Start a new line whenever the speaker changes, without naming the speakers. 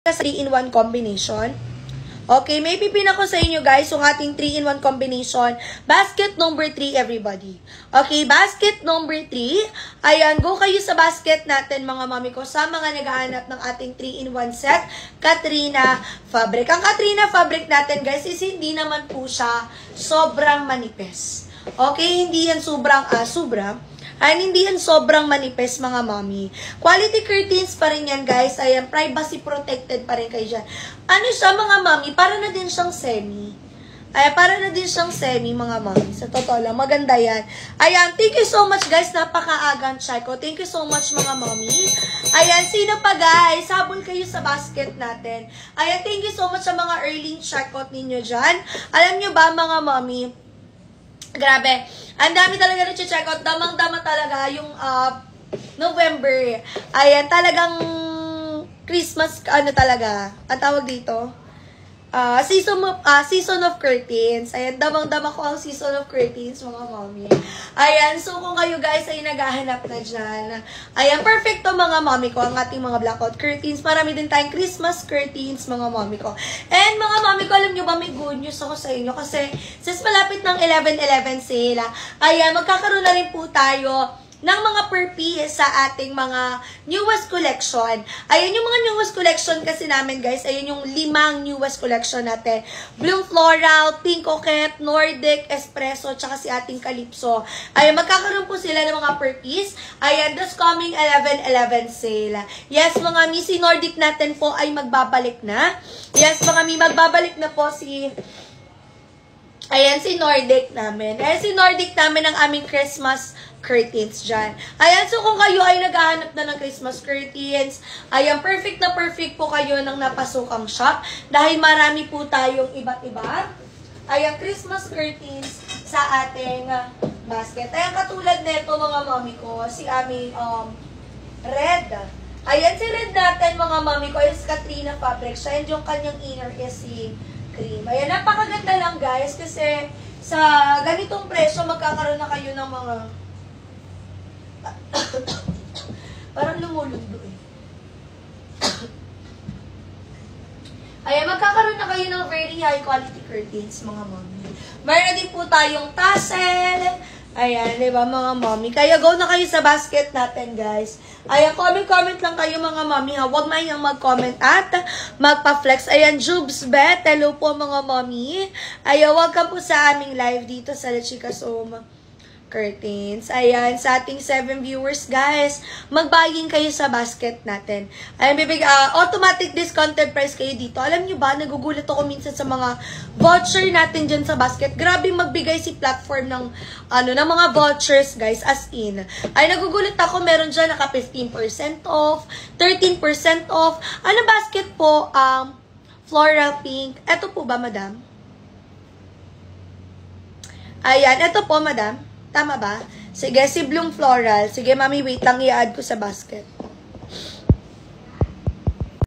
3-in-1 combination. Okay, may pipin ako sa inyo guys yung ating 3-in-1 combination. Basket number 3, everybody. Okay, basket number 3. Ayan, go kayo sa basket natin mga mami ko sa mga naghahanap ng ating 3-in-1 set. Katrina fabric. Ang Katrina fabric natin guys is hindi naman po siya sobrang manipis. Okay, hindi yan sobrang hindi yan sobrang manipis mga mami. Quality curtains pa rin yan guys. Ayan, privacy protected pa rin kayo dyan. Ano siya mga mami? Para na din siyang semi. Ayan, para na din siyang semi mga mami. Sa totoo lang, maganda yan. Ayan, thank you so much guys. Napakaagang check ko. Thank you so much mga mami. Ayan, sino pa guys? Habol kayo sa basket natin. Ayan, thank you so much sa mga early checkout ninyo dyan. Alam nyo ba mga mami? Grabe. Ang dami talaga na check out. Damang-dama talaga yung November. Ayan, talagang Christmas, ano talaga, ang tawag dito? Season of curtains. Ayan, damang-dama ko ang season of curtains, mga mommy. Ayan, so kung kayo guys ay naghahanap na dyan, ayan, perfect to mga mommy ko, ang ating mga blackout curtains. Marami din tayong Christmas curtains, mga mommy ko. And mga mommy ko, alam nyo ba, may good news ako sa inyo kasi since malapit ng 11/11 sale, ayan, magkakaroon na rin po tayo ng mga per piece sa ating mga newest collection. Ayan yung mga newest collection kasi namin guys. Ayan yung 5 newest collection natin. Bloom Floral, Pink Coquette, Nordic, Espresso, tsaka si ating Calypso. Ayan, magkakaroon po sila ng mga per piece. Ayan, this coming 11/11 sale. Yes, mga mi, si Nordic natin po ay magbabalik na. Yes, mga mi, magbabalik na po si Nordic namin. Ayan, si Nordic namin ang aming Christmas curtains dyan. Ayan, so kung kayo ay naghahanap na ng Christmas curtains, ayan, perfect na perfect po kayo ng napasukang shop dahil marami po tayong iba't iba. Ayan, Christmas curtains sa ating basket. Ayan, katulad nito mga mami ko, si aming red. Ayan, si red natin mga mami ko is Katrina fabric. Siya, yung kanyang inner is si cream. Ayan, napakaganda lang guys kasi sa ganitong presyo magkakaroon na kayo ng mga parang lumulundo eh. Ayan, magkakaroon na kayo ng very high quality curtains, mga mommy. Mayroon din po tayong tassel. Ayan, diba mga mommy? Kaya go na kayo sa basket natin, guys. Ayan, comment lang kayo mga mommy ha. Huwag mayang mag-comment at magpa-flex. Ayan, Jubes Bet. Hello po mga mommy. Ayan, welcome po sa aming live dito sa La Chica Soma curtains. Ayan, sa ating 7 viewers, guys, mag-buying kayo sa basket natin. Ayan, automatic discounted price kayo dito. Alam nyo ba, nagugulat ako minsan sa mga voucher natin dyan sa basket. Grabe magbigay si platform ng, ng mga vouchers, guys, as in. Ay, nagugulat ako, meron dyan naka 15% off, 13% off. Ano basket po? Floral pink. Ito po ba, madam? Ayan, ito po, madam. Tama ba? Sige, si Bloom Floral. Sige, mami, wait lang, i-add ko sa basket.